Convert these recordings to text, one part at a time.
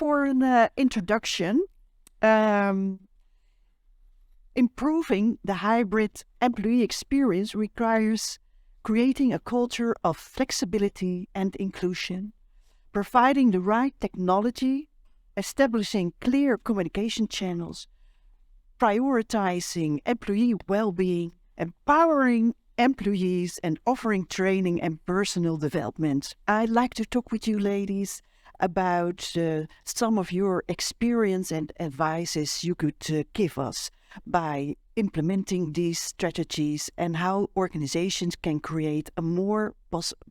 for an introduction. Improving the hybrid employee experience requires creating a culture of flexibility and inclusion, providing the right technology, establishing clear communication channels, prioritizing employee well-being, empowering employees, and offering training and personal development. I'd like to talk with you ladies about some of your experience and advices you could give us by implementing these strategies and how organizations can create a more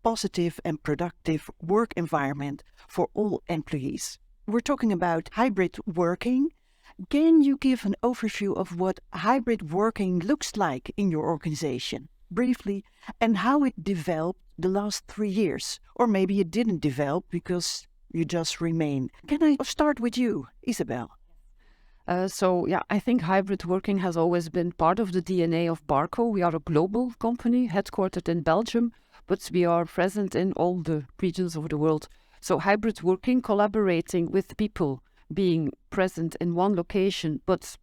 positive and productive work environment for all employees. We're talking about hybrid working. Can you give an overview of what hybrid working looks like in your organization, briefly, and how it developed the last 3 years? Or maybe it didn't develop because you just remain. Can I start with you, Isabelle? I think hybrid working has always been part of the DNA of Barco. We are a global company headquartered in Belgium, but we are present in all the regions of the world. So hybrid working, collaborating with people, being present in one location, but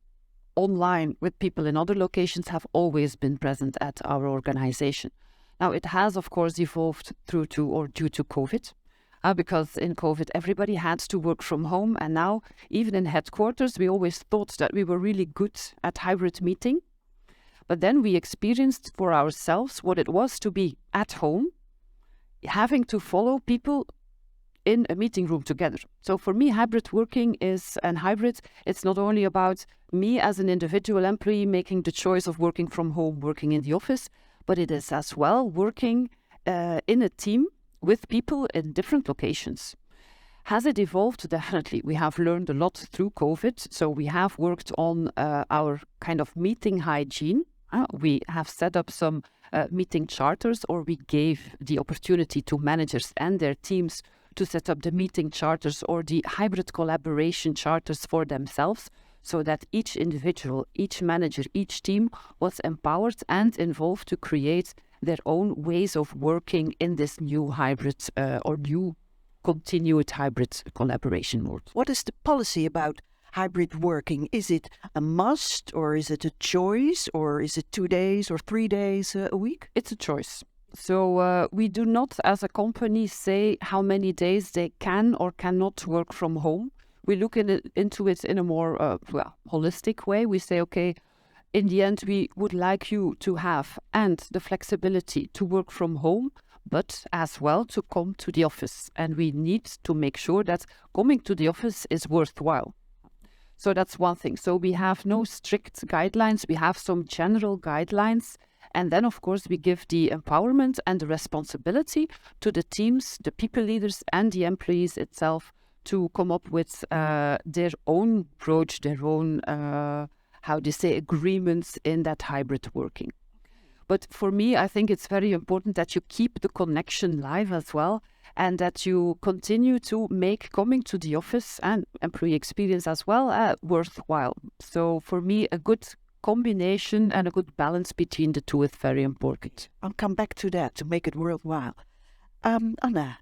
online with people in other locations have always been present at our organization. Now, it has, of course, evolved due to COVID. Because in COVID, everybody had to work from home. And now, even in headquarters, we always thought that we were really good at hybrid meeting. But then we experienced for ourselves what it was to be at home, having to follow people in a meeting room together. So for me, hybrid working it's not only about me as an individual employee making the choice of working from home, working in the office, but it is as well working in a team with people in different locations. Has it evolved? Definitely. We have learned a lot through COVID. So we have worked on our kind of meeting hygiene. We have set up some meeting charters, or we gave the opportunity to managers and their teams to set up the meeting charters or the hybrid collaboration charters for themselves, so that each individual, each manager, each team was empowered and involved to create their own ways of working in this new hybrid or new continued hybrid collaboration mode. What is the policy about hybrid working? Is it a must, or is it a choice, or is it 2 days or 3 days a week? It's a choice. So we do not, as a company, say how many days they can or cannot work from home. We look into it in a more holistic way. We say, okay, in the end, we would like you to have the flexibility to work from home, but as well to come to the office. And we need to make sure that coming to the office is worthwhile. So that's one thing. So we have no strict guidelines. We have some general guidelines. And then, of course, we give the empowerment and the responsibility to the teams, the people leaders and the employees itself to come up with their own approach, their own agreements in that hybrid working. But for me, I think it's very important that you keep the connection live as well, and that you continue to make coming to the office and employee experience as well worthwhile. So for me, a good combination and a good balance between the two is very important. I'll come back to that to make it worthwhile. Anna,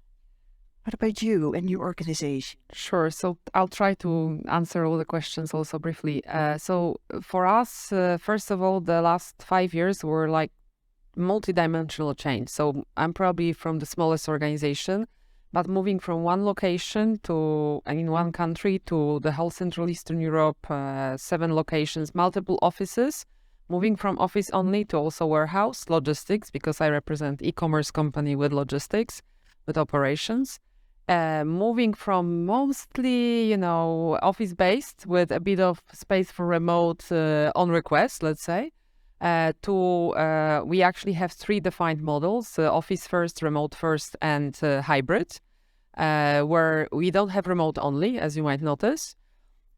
what about you and your organization? Sure. So I'll try to answer all the questions also briefly. So for us, first of all, the last 5 years were like multi-dimensional change. So I'm probably from the smallest organization, but moving from one location in one country to the whole Central Eastern Europe, 7 locations, multiple offices, moving from office only to also warehouse, logistics, because I represent e-commerce company with logistics, with operations. Moving from mostly, office-based with a bit of space for remote on request, let's say, to we actually have 3 defined models, office first, remote first, and hybrid, where we don't have remote only, as you might notice.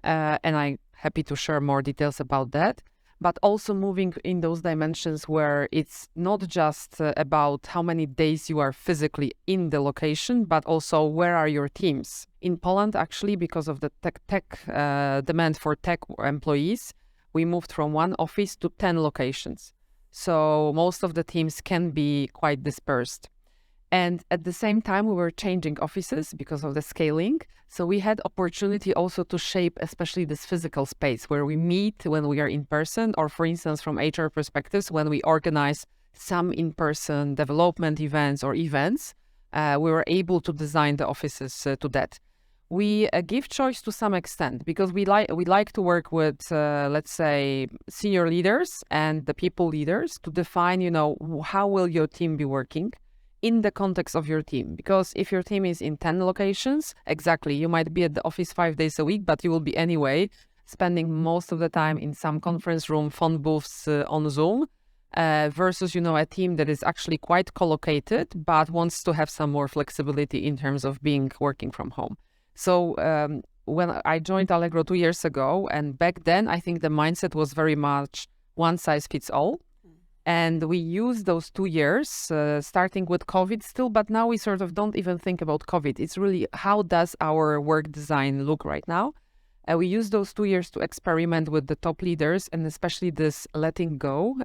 And I'm happy to share more details about that. But also moving in those dimensions where it's not just about how many days you are physically in the location, but also where are your teams. In Poland, actually, because of the tech demand for tech employees, we moved from 1 office to 10 locations. So most of the teams can be quite dispersed. And at the same time, we were changing offices because of the scaling. So we had opportunity also to shape, especially this physical space where we meet when we are in person, or for instance, from HR perspectives, when we organize some in-person development events or events, we were able to design the offices to that. We give choice to some extent because we like to work with, let's say, senior leaders and the people leaders to define, how will your team be working in the context of your team. Because if your team is in 10 locations, exactly, you might be at the office 5 days a week, but you will be anyway spending most of the time in some conference room, phone booths on Zoom, versus, a team that is actually quite collocated, but wants to have some more flexibility in terms of working from home. So when I joined Allegro 2 years ago, and back then, I think the mindset was very much one size fits all. And we used those 2 years, starting with COVID still, but now we sort of don't even think about COVID. It's really, how does our work design look right now? We used those 2 years to experiment with the top leaders, and especially this letting go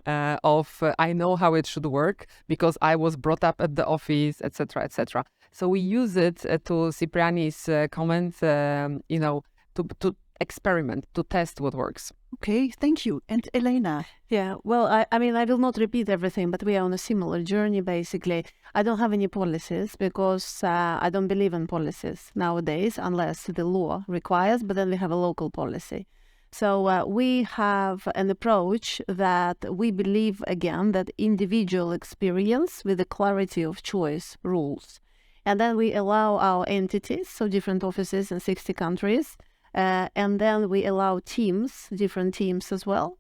of I know how it should work because I was brought up at the office, etc., etc. So we use it to Cipriani's comment, to experiment, to test what works. Okay, thank you. And Elena? Yeah, well, I mean, I will not repeat everything, but we are on a similar journey, basically. I don't have any policies because I don't believe in policies nowadays unless the law requires, but then we have a local policy. So we have an approach that we believe, again, that individual experience with the clarity of choice rules. And then we allow our entities, so different offices in 60 countries, and then we allow teams, different teams as well,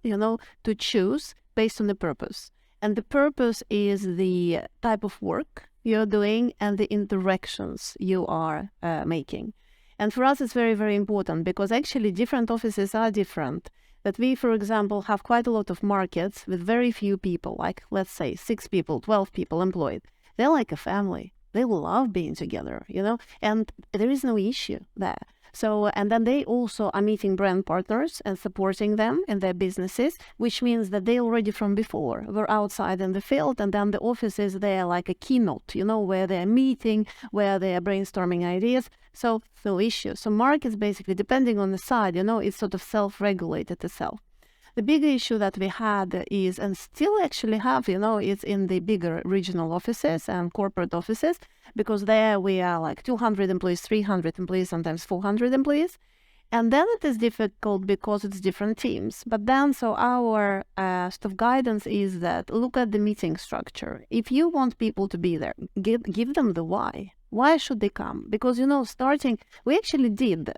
to choose based on the purpose. And the purpose is the type of work you're doing and the interactions you are making. And for us, it's very, very important because actually different offices are different. That we, for example, have quite a lot of markets with very few people, like let's say 6 people, 12 people employed. They're like a family. They love being together, and there is no issue there. So, and then they also are meeting brand partners and supporting them in their businesses, which means that they already from before were outside in the field, and then the office is there like a keynote, where they're meeting, where they are brainstorming ideas. So no issue. So markets basically, depending on the side, it's sort of self-regulated itself. The big issue that we had is, and still actually have, is in the bigger regional offices and corporate offices, because there we are like 200 employees, 300 employees, sometimes 400 employees. And then it is difficult because it's different teams. But then, so our sort of guidance is that look at the meeting structure. If you want people to be there, give them the why. Why should they come? Because, starting, we actually did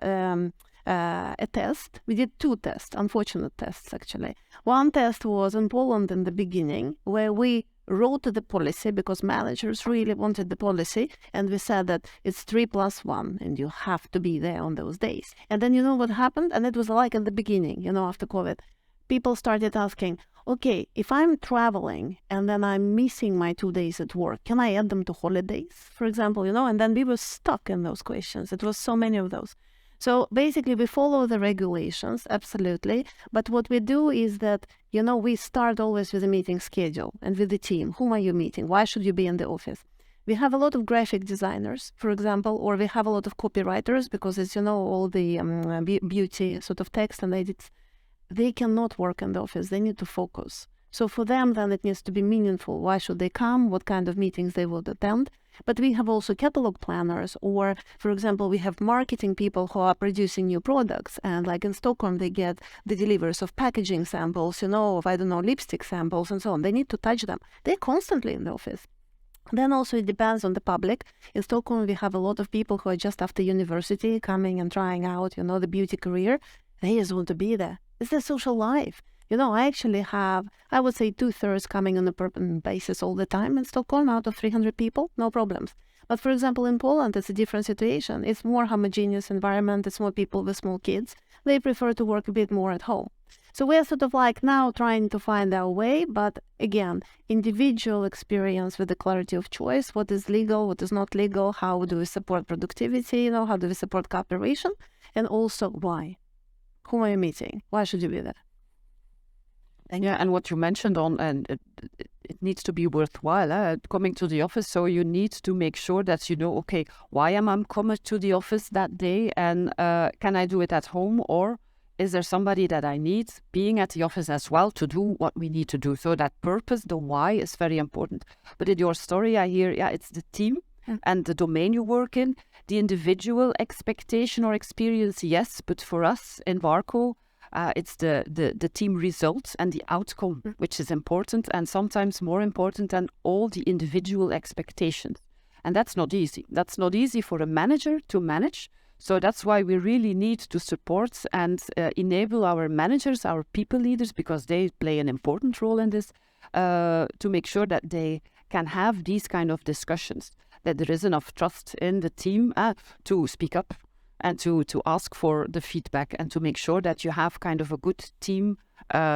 a test. We did 2 tests, unfortunate tests actually. One test was in Poland in the beginning, where we wrote the policy because managers really wanted the policy, and we said that it's 3+1 and you have to be there on those days. And then what happened? And it was like in the beginning, after COVID, people started asking, okay, if I'm traveling and then I'm missing my 2 days at work, can I add them to holidays, for example, and then we were stuck in those questions. It was so many of those. So basically, we follow the regulations, absolutely. But what we do is that, we start always with a meeting schedule and with the team. Whom are you meeting? Why should you be in the office? We have a lot of graphic designers, for example, or we have a lot of copywriters because, as you know, all the beauty sort of text and edits, they cannot work in the office. They need to focus. So for them, then it needs to be meaningful. Why should they come? What kind of meetings they would attend? But we have also catalog planners, or, for example, we have marketing people who are producing new products. And like in Stockholm, they get the deliveries of packaging samples, of, lipstick samples and so on. They need to touch them. They're constantly in the office. Then also it depends on the public. In Stockholm, we have a lot of people who are just after university coming and trying out, the beauty career. They just want to be there. It's their social life. I actually have, I would say 2/3 coming on a permanent basis all the time in Stockholm out of 300 people, no problems. But for example, in Poland, it's a different situation. It's more homogeneous environment. It's more people with small kids. They prefer to work a bit more at home. So we're sort of like now trying to find our way. But again, individual experience with the clarity of choice, what is legal, what is not legal, how do we support productivity, how do we support cooperation, and also why. Whom are you meeting? Why should you be there? Yeah, and what you mentioned on, and it needs to be worthwhile, coming to the office. So you need to make sure that you know, okay, why am I coming to the office that day, and can I do it at home, or is there somebody that I need being at the office as well to do what we need to do? So that purpose, the why, is very important. But in your story, I hear, it's the team and the domain you work in, the individual expectation or experience, yes, but for us in Barco, it's the team results and the outcome, which is important, and sometimes more important than all the individual expectations. And that's not easy. That's not easy for a manager to manage. So that's why we really need to support and enable our managers, our people leaders, because they play an important role in this, to make sure that they can have these kind of discussions, that there is enough trust in the team to speak up and to ask for the feedback and to make sure that you have kind of a good team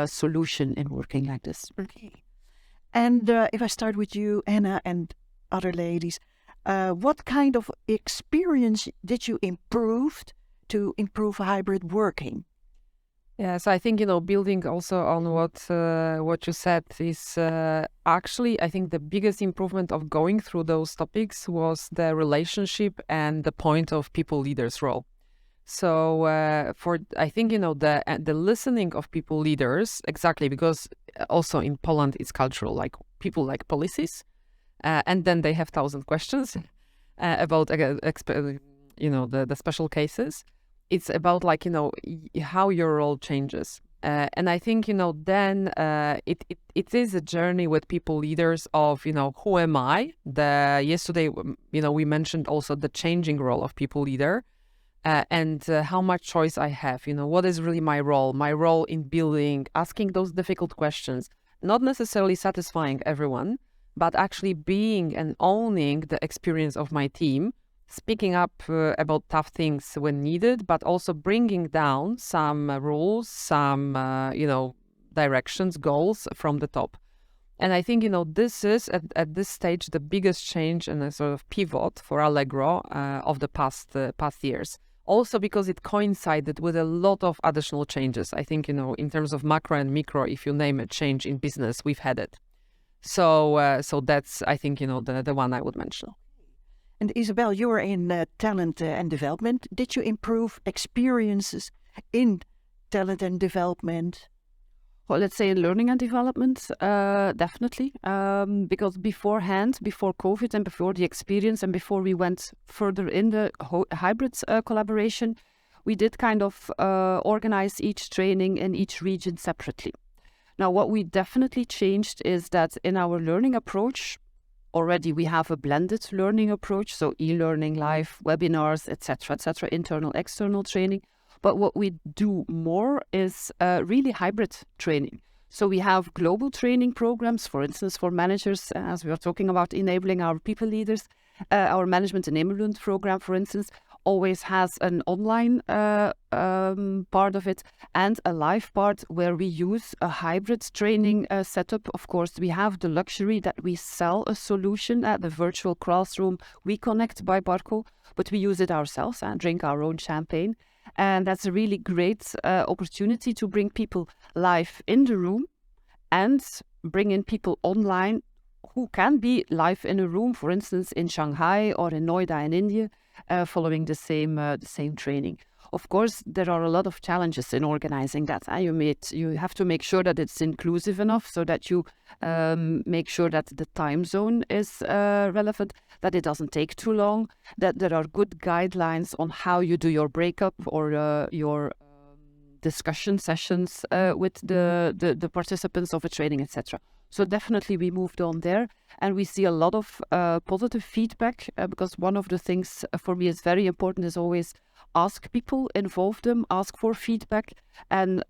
solution in working like this. Okay. And if I start with you, Anna, and other ladies, what kind of experience did you improve to improve hybrid working? Yeah, so I think, building also on what you said is actually, I think the biggest improvement of going through those topics was the relationship and the point of people leaders' role. So I think, the listening of people leaders, exactly, because also in Poland it's cultural, like people like policies, and then they have 1,000 questions about, the special cases. It's about how your role changes. And I think, then it is a journey with people leaders of, who am I? Yesterday, we mentioned also the changing role of people leader and how much choice I have. What is really my role in building, asking those difficult questions, not necessarily satisfying everyone, but actually being and owning the experience of my team, speaking up about tough things when needed, but also bringing down some rules, some, directions, goals from the top. And I think, this is at this stage the biggest change and a sort of pivot for Allegro of the past years. Also because it coincided with a lot of additional changes. I think, in terms of macro and micro, if you name it, change in business, we've had it. So that's, I think, the one I would mention. And Isabelle, you were in talent and development. Did you improve experiences in talent and development? Well, let's say in learning and development, definitely. Because before COVID and before the experience and before we went further in the hybrid collaboration, we did kind of organize each training in each region separately. Now, what we definitely changed is that in our learning approach, already we have a blended learning approach, so e-learning, live webinars, etc., internal, external training. But what we do more is really hybrid training. So we have global training programs, for instance, for managers, as we are talking about enabling our people leaders. Our management enablement program, for instance, always has an online part of it and a live part where we use a hybrid training setup. Of course, we have the luxury that we sell a solution at the virtual classroom We Connect by Barco, but we use it ourselves and drink our own champagne. And that's a really great opportunity to bring people live in the room and bring in people online who can be live in a room, for instance, in Shanghai or in Noida in India, following the same training. Of course, there are a lot of challenges in organizing that. You have to make sure that it's inclusive enough so that you make sure that the time zone is relevant, that it doesn't take too long, that there are good guidelines on how you do your breakup or your discussion sessions with the participants of a training, etc. So definitely we moved on there, and we see a lot of positive feedback because one of the things for me is very important is always ask people, involve them, ask for feedback, and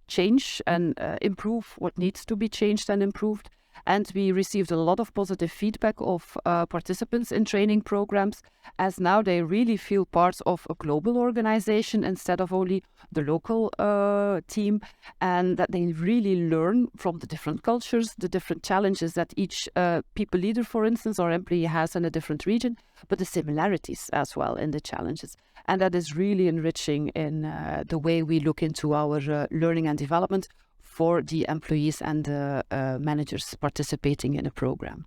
change and improve what needs to be changed and improved. And we received a lot of positive feedback of participants in training programs, as now they really feel part of a global organization instead of only the local team, and that they really learn from the different cultures, the different challenges that each people leader, for instance, or employee has in a different region, but the similarities as well in the challenges. And that is really enriching in the way we look into our learning and development for the employees and the managers participating in a program.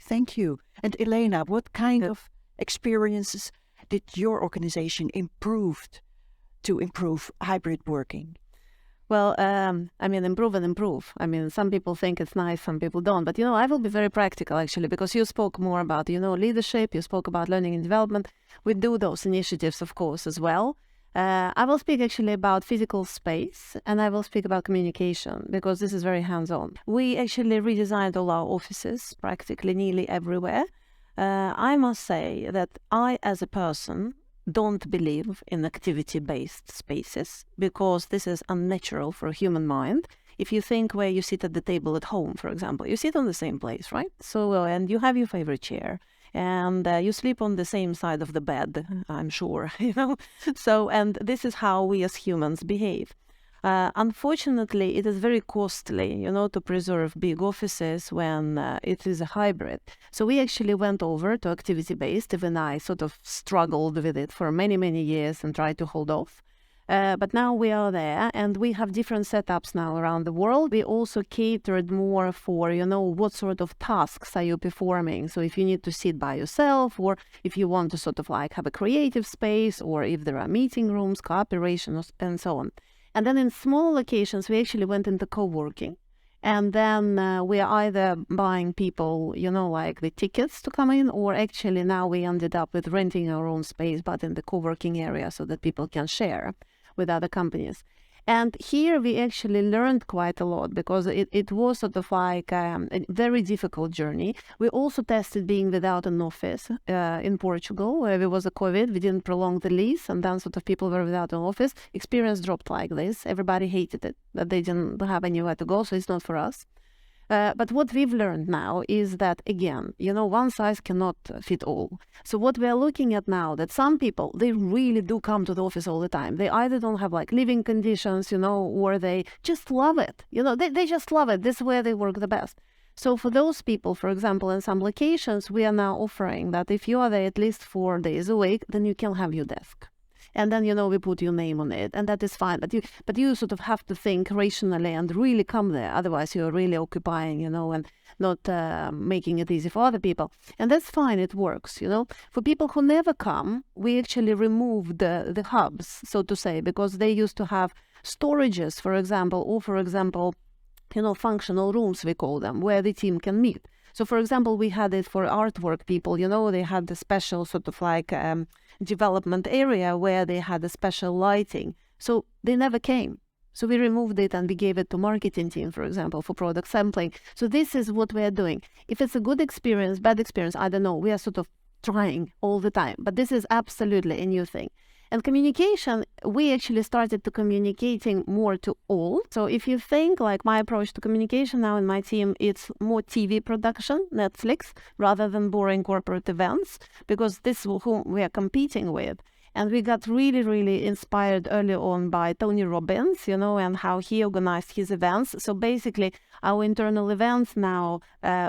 Thank you. And Elena, what kind of experiences did your organization improve to improve hybrid working? Well, I mean, improve and improve. I mean, some people think it's nice, some people don't. But, I will be very practical, actually, because you spoke more about, leadership, you spoke about learning and development. We do those initiatives, of course, as well. I will speak actually about physical space, and I will speak about communication, because this is very hands-on. We actually redesigned all our offices, practically nearly everywhere. I must say that I, as a person, don't believe in activity-based spaces, because this is unnatural for a human mind. If you think where you sit at the table at home, for example, you sit on the same place, right? So, and you have your favorite chair, and you sleep on the same side of the bed, I'm sure, So, and this is how we as humans behave. Unfortunately, it is very costly, to preserve big offices when it is a hybrid. So we actually went over to activity-based. Even I sort of struggled with it for many, many years and tried to hold off. But now we are there, and we have different setups now around the world. We also catered more for, what sort of tasks are you performing? So if you need to sit by yourself, or if you want to sort of like have a creative space, or if there are meeting rooms, cooperation, and so on. And then in small locations, we actually went into co-working. And then we are either buying people, like the tickets to come in, or actually now we ended up with renting our own space, but in the co-working area, so that people can share with other companies. And here we actually learned quite a lot, because it was sort of like a very difficult journey. We also tested being without an office in Portugal, where there was a COVID. We didn't prolong the lease, and then sort of people were without an office. Experience dropped like this. Everybody hated it, that they didn't have anywhere to go, so it's not for us. But what we've learned now is that, again, one size cannot fit all. So what we are looking at now, that some people, they really do come to the office all the time. They either don't have like living conditions, or they just love it. They just love it. This is where they work the best. So for those people, for example, in some locations, we are now offering that if you are there at least 4 days a week, then you can have your desk. And then, we put your name on it, and that is fine. But you sort of have to think rationally and really come there. Otherwise, you're really occupying, and not making it easy for other people. And that's fine. It works, For people who never come, we actually removed the hubs, so to say, because they used to have storages, for example, or, for example, functional rooms, we call them, where the team can meet. So, for example, we had it for artwork people, they had the special sort of like development area where they had a special lighting. So they never came. So we removed it and we gave it to marketing team, for example, for product sampling. So this is what we are doing. If it's a good experience, bad experience, I don't know. We are sort of trying all the time. But this is absolutely a new thing. And communication, we actually started to communicating more to all. So if you think like my approach to communication now in my team, it's more TV production, Netflix, rather than boring corporate events, because this is who we are competing with. And we got really, really inspired early on by Tony Robbins, and how he organized his events. So basically, our internal events now,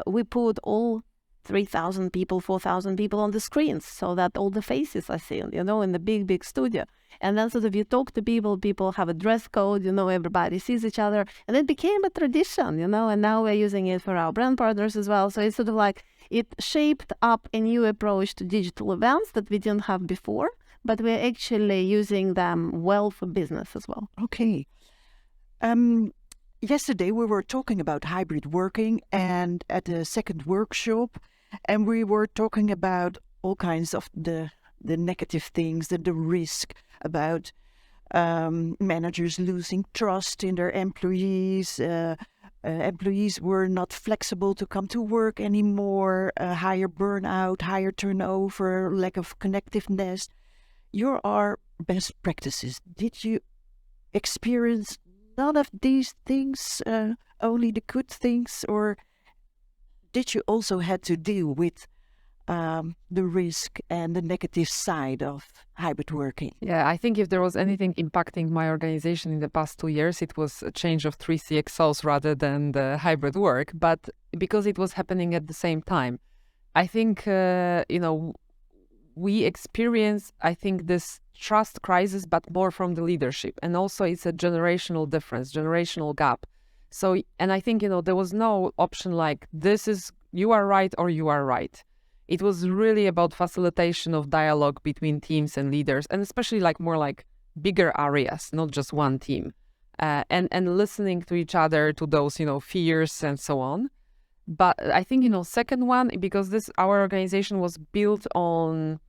we put all 3,000 people, 4,000 people on the screens, so that all the faces are seen, in the big, big studio. And then sort of you talk to people have a dress code, everybody sees each other. And it became a tradition, and now we're using it for our brand partners as well. So it's sort of like it shaped up a new approach to digital events that we didn't have before, but we're actually using them well for business as well. Okay. Yesterday we were talking about hybrid working, and at the second workshop, and we were talking about all kinds of the negative things, the risk about managers losing trust in their employees. Employees were not flexible to come to work anymore, higher burnout, higher turnover, lack of connectiveness. Your are best practices. Did you experience none of these things, only the good things, or did you also had to deal with the risk and the negative side of hybrid working? Yeah, I think if there was anything impacting my organization in the past 2 years, it was a change of 3 CXOs rather than the hybrid work. But because it was happening at the same time, I think, we experience, this trust crisis, but more from the leadership. And also it's a generational difference, generational gap. So, and I think, there was no option like you are right or you are right. It was really about facilitation of dialogue between teams and leaders, and especially more like bigger areas, not just one team, and listening to each other, to those, fears and so on. But I think, second one, because our organization was built on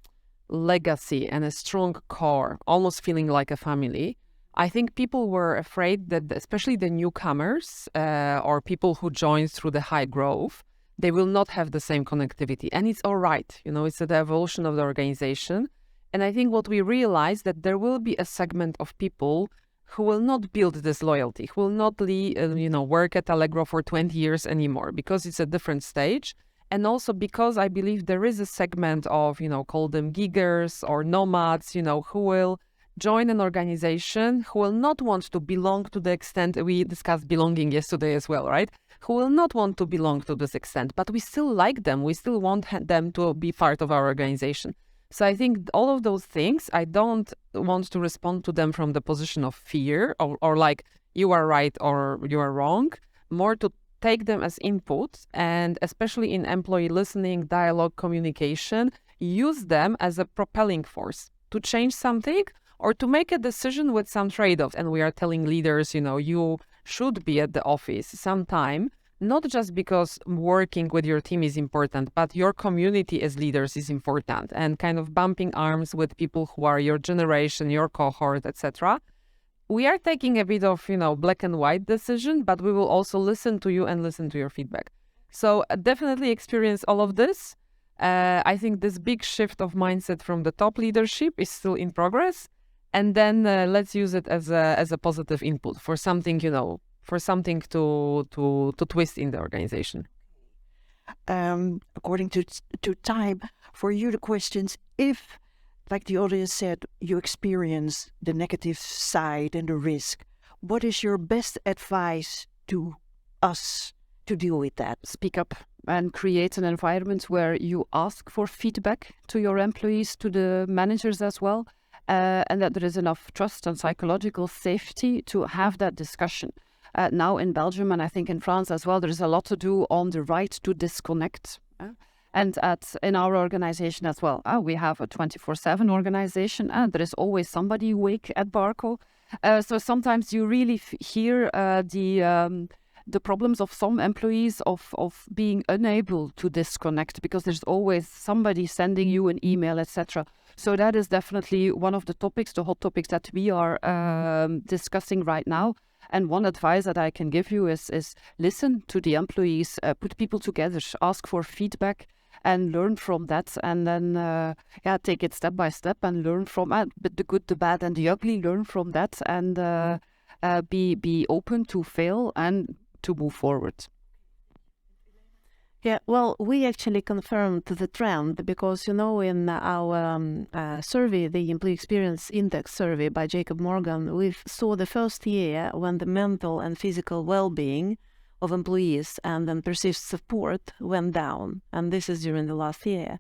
legacy and a strong core, almost feeling like a family. I think people were afraid that, especially the newcomers or people who join through the high growth, they will not have the same connectivity. And it's all right. It's the evolution of the organization. And I think what we realized that there will be a segment of people who will not build this loyalty, who will not work at Allegro for 20 years anymore, because it's a different stage. And also because I believe there is a segment of, call them giggers or nomads, who will join an organization, who will not want to belong to the extent we discussed belonging yesterday as well, right? Who will not want to belong to this extent, but we still like them. We still want them to be part of our organization. So I think all of those things, I don't want to respond to them from the position of fear or like you are right or you are wrong, more to take them as input, and especially in employee listening, dialogue, communication, use them as a propelling force to change something or to make a decision with some trade-offs. And we are telling leaders, you should be at the office sometime, not just because working with your team is important, but your community as leaders is important, and kind of bumping arms with people who are your generation, your cohort, etc. We are taking a bit of, black and white decision, but we will also listen to you and listen to your feedback. So definitely experience all of this. I think this big shift of mindset from the top leadership is still in progress. And then let's use it as a positive input for something, for something to twist in the organization. According to time, for you the questions, if, like the audience said, you experience the negative side and the risk, what is your best advice to us to deal with that? Speak up and create an environment where you ask for feedback to your employees, to the managers as well, and that there is enough trust and psychological safety to have that discussion. Now in Belgium, and I think in France as well, there's a lot to do on the right to disconnect. And in our organization as well, we have a 24/7 organization, and there is always somebody awake at Barco. So sometimes you really hear the problems of some employees of being unable to disconnect, because there's always somebody sending you an email, etc. So that is definitely one of the topics, the hot topics that we are discussing right now. And one advice that I can give you is listen to the employees, put people together, ask for feedback, and learn from that, and then take it step by step and learn from the good, the bad, and the ugly. Learn from that, and be open to fail and to move forward. Yeah, well, we actually confirmed the trend because, in our survey, the Employee Experience Index survey by Jacob Morgan, we saw the first year when the mental and physical well-being of employees and then perceived support went down. And this is during the last year.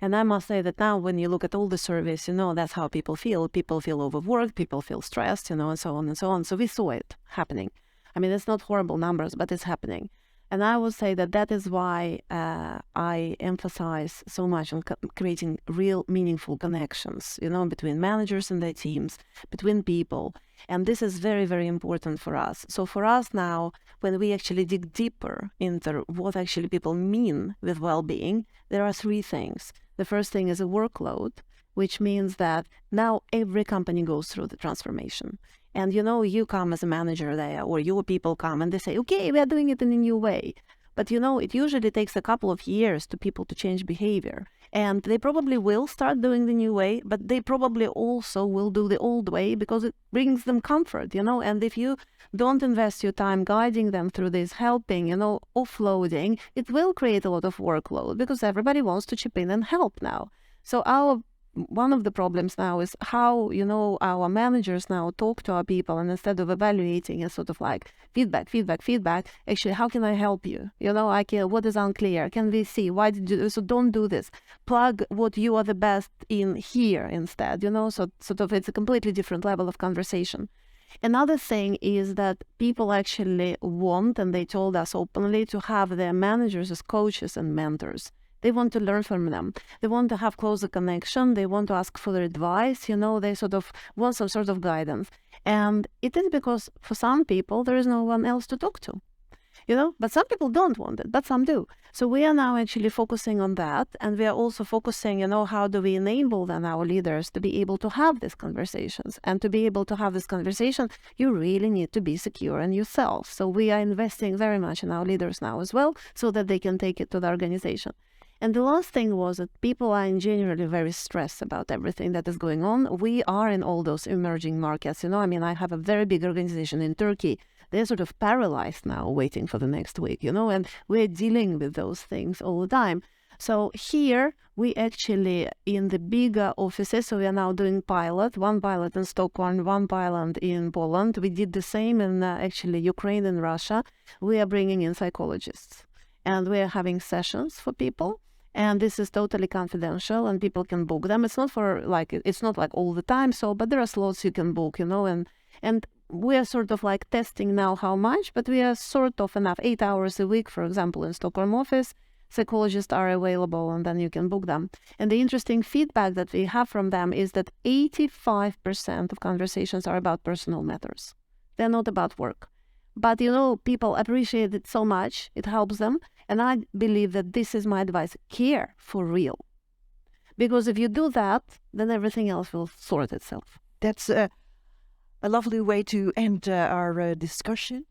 And I must say that now when you look at all the surveys, that's how people feel. People feel overworked, people feel stressed, and so on and so on. So we saw it happening. I mean, it's not horrible numbers, but it's happening. And I would say that is why I emphasize so much on creating real meaningful connections, between managers and their teams, between people. And this is very, very important for us. So for us now, when we actually dig deeper into what actually people mean with well-being, there are three things. The first thing is a workload, which means that now every company goes through the transformation. And you come as a manager there, or your people come and they say, okay, we are doing it in a new way. But it usually takes a couple of years to people to change behavior. And they probably will start doing the new way, but they probably also will do the old way because it brings them comfort, And if you don't invest your time guiding them through this, helping, offloading, it will create a lot of workload because everybody wants to chip in and help now. So one of the problems now is how, our managers now talk to our people, and instead of evaluating and sort of like feedback, actually, how can I help you? What is unclear? Can we see? Why did you, so don't do this. Plug what you are the best in here instead, so sort of it's a completely different level of conversation. Another thing is that people actually want, and they told us openly, to have their managers as coaches and mentors. They want to learn from them. They want to have closer connection. They want to ask for their advice. They sort of want some sort of guidance. And it is because for some people, there is no one else to talk to. But some people don't want it, but some do. So we are now actually focusing on that. And we are also focusing, how do we enable then our leaders to be able to have these conversations? And to be able to have this conversation, you really need to be secure in yourself. So we are investing very much in our leaders now as well, so that they can take it to the organization. And the last thing was that people are in generally very stressed about everything that is going on. We are in all those emerging markets. I have a very big organization in Turkey. They're sort of paralyzed now, waiting for the next week, and we're dealing with those things all the time. So here we actually, in the bigger offices, so we are now doing one pilot in Stockholm, one pilot in Poland. We did the same in actually Ukraine and Russia. We are bringing in psychologists, and we are having sessions for people. And this is totally confidential, and people can book them. It's not like all the time. But there are slots you can book, and we are sort of like testing now how much, but we are sort of enough 8 hours a week, for example, in Stockholm office. Psychologists are available, and then you can book them. And the interesting feedback that we have from them is that 85% of conversations are about personal matters. They're not about work. But, people appreciate it so much. It helps them. And I believe that this is my advice. Care for real. Because if you do that, then everything else will sort itself. That's a lovely way to end our discussion.